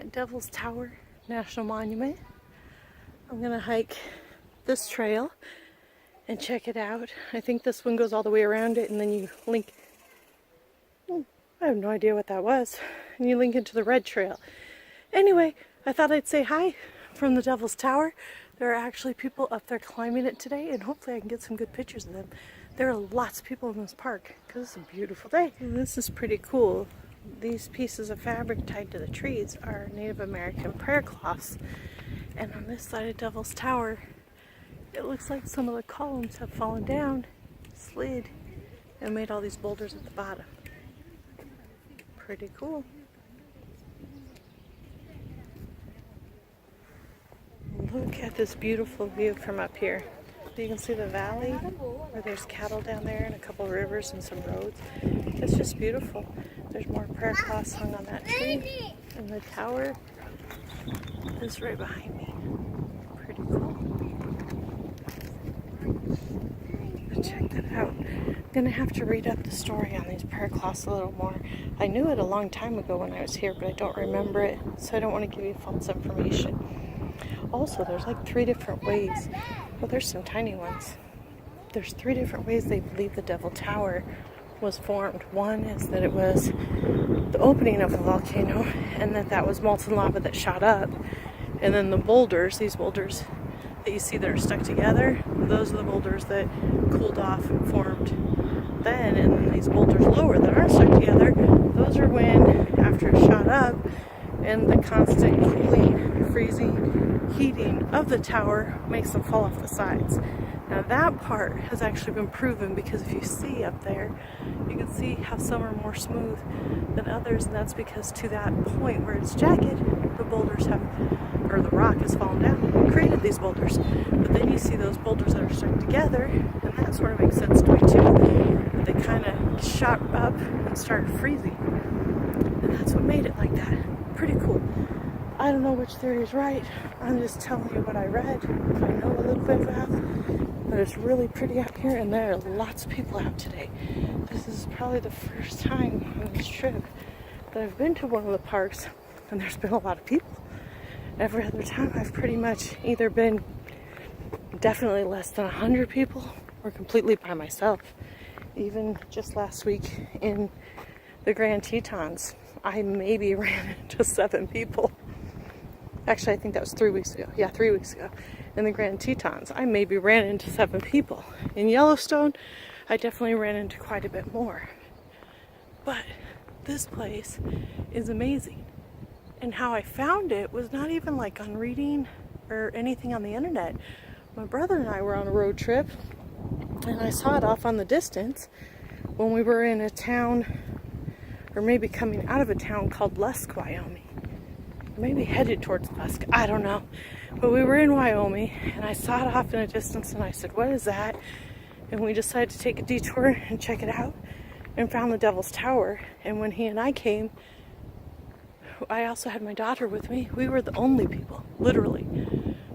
at Devil's Tower National Monument. I'm gonna hike this trail and check it out. I think this one goes all the way around it and then you link, I have no idea what that was, and you link into the red trail. Anyway, I thought I'd say hi from the Devil's Tower. There are actually people up there climbing it today, and hopefully I can get some good pictures of them. There are lots of people in this park because it's a beautiful day. And this is pretty cool. These pieces of fabric tied to the trees are Native American prayer cloths. And on this side of Devil's Tower, it looks like some of the columns have fallen down, slid, and made all these boulders at the bottom. Pretty cool. Look at this beautiful view from up here. You can see the valley where there's cattle down there and a couple rivers and some roads. It's just beautiful. There's more prayer cloths hung on that tree, and the tower is right behind me. Pretty cool. Check that out. I'm gonna have to read up the story on these prayer cloths a little more. I knew it a long time ago when I was here, but I don't remember it, so I don't want to give you false information. Also, there's like 3 different ways. Well, there's some tiny ones. There's 3 different ways they believe the Devil Tower was formed. One is that it was the opening of a volcano, and that was molten lava that shot up. And then the boulders, these boulders that you see that are stuck together, those are the boulders that cooled off and formed then. And then these boulders lower that aren't stuck together, those are when, after it shot up, and the constant cooling, freezing, heating of the tower makes them fall off the sides. Now that part has actually been proven, because if you see up there, you can see how some are more smooth than others, and that's because to that point where it's jagged, the boulders have, or the rock has fallen down and created these boulders. But then you see those boulders that are stuck together, and that sort of makes sense to me too. They kind of shot up and started freezing, and that's what made it like that. Pretty cool. I don't know which theory is right. I'm just telling you what I read, what I know a little bit about. But it's really pretty out here, and there are lots of people out today. This is probably the first time on this trip that I've been to one of the parks, and there's been a lot of people. Every other time I've pretty much either been definitely less than 100 people or completely by myself. Even just last week in the Grand Tetons, I maybe ran into 7 people. Actually, I think that was 3 weeks ago. Yeah, 3 weeks ago. In the Grand Tetons, I maybe ran into 7 people. In Yellowstone, I definitely ran into quite a bit more. But this place is amazing. And how I found it was not even like on reading or anything on the internet. My brother and I were on a road trip, and I saw it off on the distance when we were in a town, or maybe coming out of a town called Lusk, Wyoming. Maybe headed towards Lusk, I don't know. But we were in Wyoming, and I saw it off in a distance, and I said, what is that? And we decided to take a detour and check it out, and found the Devil's Tower. And when he and I came, I also had my daughter with me. We were the only people, literally,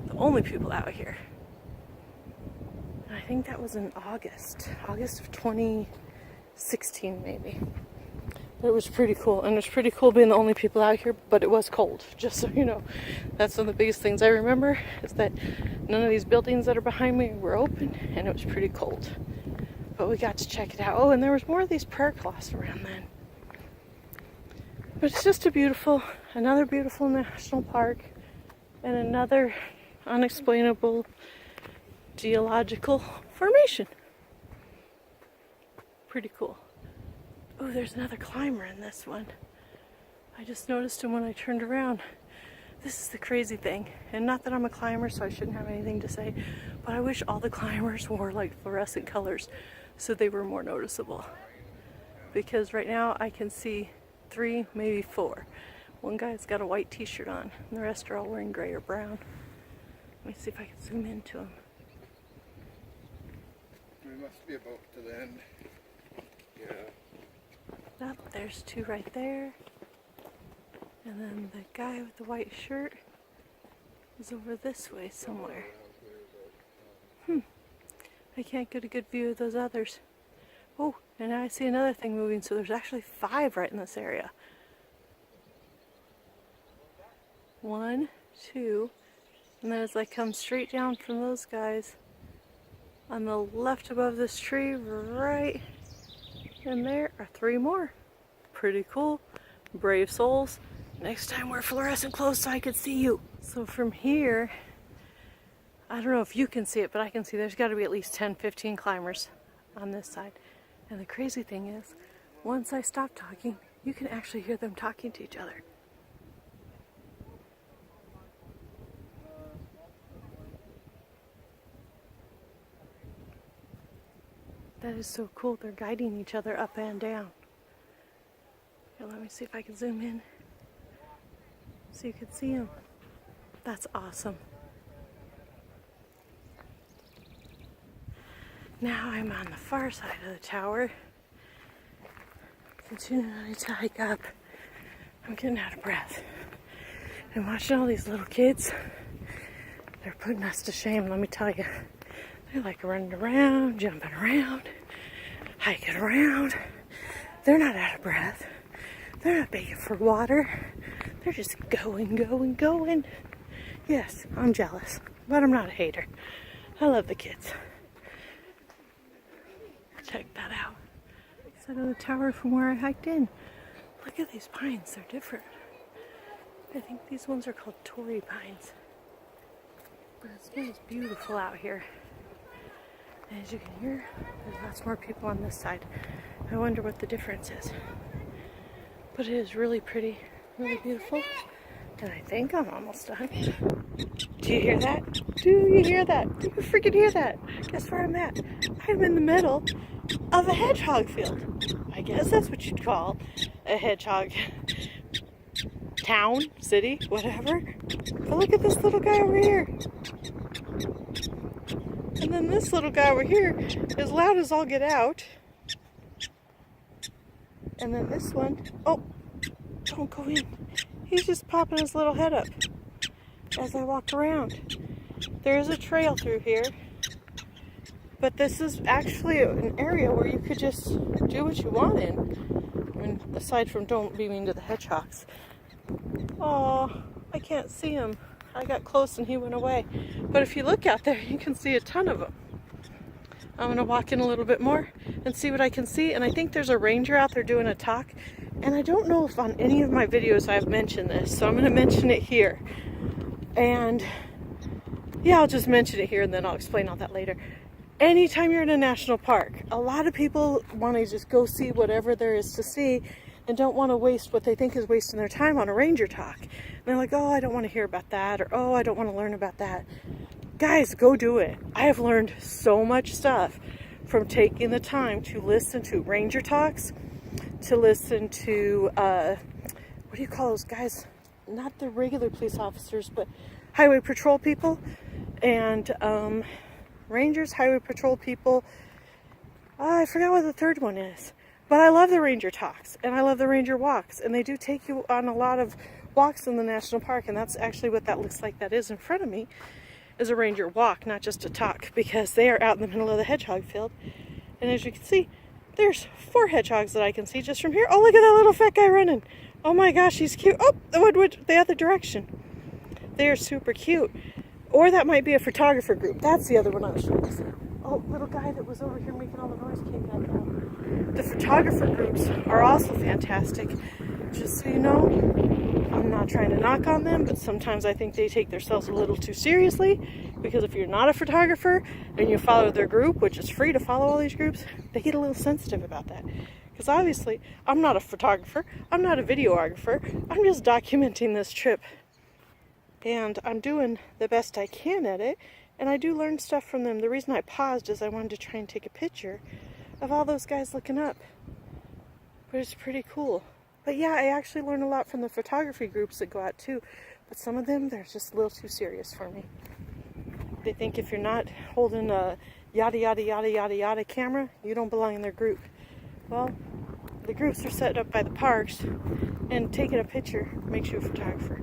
the only people out here. And I think that was in August of 2016 maybe. It was pretty cool, and it was pretty cool being the only people out here, but it was cold, just so you know. That's one of the biggest things I remember, is that none of these buildings that are behind me were open, and it was pretty cold. But we got to check it out. Oh, and there was more of these prayer cloths around then. But it's just another beautiful national park, and another unexplainable geological formation. Pretty cool. Oh, there's another climber in this one. I just noticed him when I turned around. This is the crazy thing. And not that I'm a climber, so I shouldn't have anything to say, but I wish all the climbers wore like fluorescent colors so they were more noticeable. Because right now I can see 3, maybe 4. One guy's got a white t-shirt on, and the rest are all wearing gray or brown. Let me see if I can zoom into him. We must be about to the end. Yeah. Oh, there's 2 right there. And then the guy with the white shirt is over this way somewhere. I can't get a good view of those others. Oh, and now I see another thing moving, so there's actually 5 right in this area. 1, 2, and then as I come straight down from those guys, on the left above this tree, right in there are 3 more. Pretty cool. Brave souls. Next time wear fluorescent clothes so I could see you. So from here, I don't know if you can see it, but I can see there's got to be at least 10, 15 climbers on this side. And the crazy thing is, once I stop talking, you can actually hear them talking to each other. That is so cool. They're guiding each other up and down. Here, let me see if I can zoom in so you can see them. That's awesome. Now I'm on the far side of the tower. Continuing to hike up. I'm getting out of breath. And watching all these little kids, they're putting us to shame, let me tell you. They're like running around, jumping around, hiking around. They're not out of breath. They're not begging for water. They're just going, going, going. Yes, I'm jealous, but I'm not a hater. I love the kids. Check that out. Side of the tower from where I hiked in. Look at these pines, they're different. I think these ones are called Tory pines. But it smells beautiful out here. And as you can hear, there's lots more people on this side. I wonder what the difference is. But it is really pretty, really beautiful. And I think I'm almost done. Do you hear that? Do you hear that? Do you freaking hear that? Guess where I'm at? I'm in the middle of a hedgehog field. I guess that's what you'd call a hedgehog town, city, whatever. But look at this little guy over here. And then this little guy over here, as loud as all get out. And then this one, oh, don't go in. He's just popping his little head up as I walked around. There is a trail through here, but this is actually an area where you could just do what you want in. I mean, aside from don't be mean to the hedgehogs. Oh, I can't see him. I got close and he went away. But if you look out there, you can see a ton of them. I'm going to walk in a little bit more and see what I can see. And I think there's a ranger out there doing a talk. And I don't know if on any of my videos I've mentioned this, so I'm going to mention it here. And yeah, I'll just mention it here and then I'll explain all that later. Anytime you're in a national park, a lot of people want to just go see whatever there is to see and don't want to waste what they think is wasting their time on a ranger talk. And they're like, oh, I don't want to hear about that, or oh, I don't want to learn about that. Guys, go do it. I have learned so much stuff from taking the time to listen to ranger talks, to listen to, what do you call those guys? Not the regular police officers, but highway patrol people, and rangers, highway patrol people. I forgot what the third one is. But I love the ranger talks, and I love the ranger walks, and they do take you on a lot of walks in the national park, and that's actually what that looks like. That is in front of me is a ranger walk, not just a talk, because they are out in the middle of the hedgehog field. And as you can see, there's 4 hedgehogs that I can see just from here. Oh, look at that little fat guy running. Oh my gosh, he's cute. Oh, it went the other direction. They are super cute. Or that might be a photographer group. That's the other one I was trying to see. Oh, little guy that was over here making all the noise came back out. The photographer groups are also fantastic. Just so you know, I'm not trying to knock on them, but sometimes I think they take themselves a little too seriously, because if you're not a photographer and you follow their group, which is free to follow all these groups, they get a little sensitive about that. Because obviously, I'm not a photographer, I'm not a videographer, I'm just documenting this trip. And I'm doing the best I can at it, and I do learn stuff from them. The reason I paused is I wanted to try and take a picture of all those guys looking up. But it's pretty cool. But yeah, I actually learn a lot from the photography groups that go out too. But some of them, they're just a little too serious for me. They think if you're not holding a yada yada yada yada yada camera, you don't belong in their group. Well, the groups are set up by the parks, and taking a picture makes you a photographer.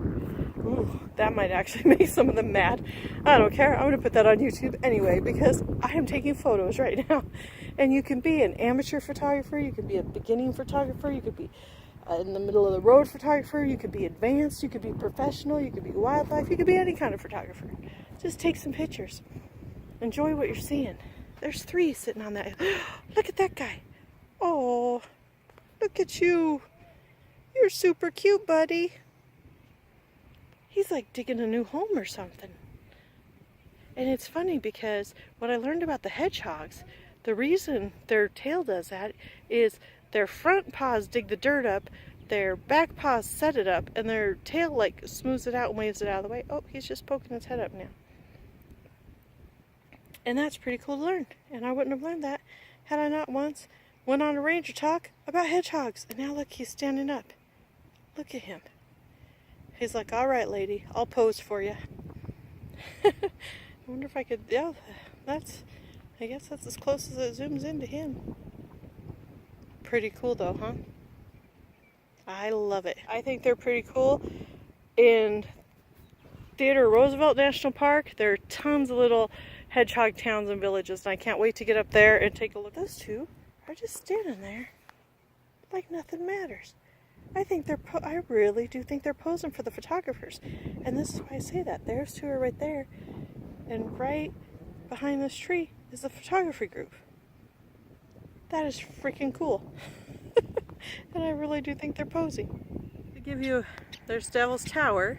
Ooh, that might actually make some of them mad. I don't care. I'm going to put that on YouTube anyway, because I am taking photos right now. And you can be an amateur photographer, you can be a beginning photographer, you could be in the middle of the road photographer. You could be advanced. You could be professional. You could be wildlife. You could be any kind of photographer. Just take some pictures. Enjoy what you're seeing. There's 3 sitting on that. Look at that guy. Oh, look at you. You're super cute, buddy. He's like digging a new home or something. And it's funny because what I learned about the hedgehogs, the reason their tail does that is their front paws dig the dirt up, their back paws set it up, and their tail like smooths it out and waves it out of the way. Oh, he's just poking his head up now. And that's pretty cool to learn. And I wouldn't have learned that had I not once went on a ranger talk about hedgehogs. And now look, he's standing up. Look at him. He's like, all right, lady, I'll pose for you. I wonder if I could, yeah, I guess that's as close as it zooms into him. Pretty cool though, huh? I love it. I think they're pretty cool. In Theodore Roosevelt National Park, there are tons of little hedgehog towns and villages, and I can't wait to get up there and take a look. Those 2 are just standing there like nothing matters. I really do think they're posing for the photographers. And this is why I say that. Those 2 are right there. And right behind this tree is the photography group. That is freaking cool. And I really do think they're posing. To give you, there's Devil's Tower.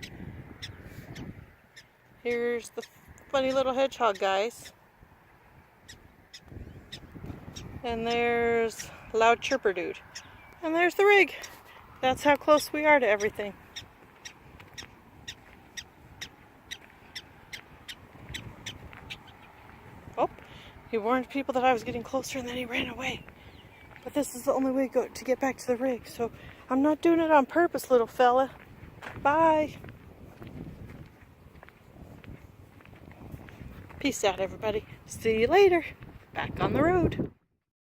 Here's the funny little hedgehog guys. And there's Loud Chirper Dude. And there's the rig. That's how close we are to everything. Oh, he warned people that I was getting closer and then he ran away. But this is the only way to get back to the rig. So I'm not doing it on purpose, little fella. Bye. Peace out, everybody. See you later. Back on the road.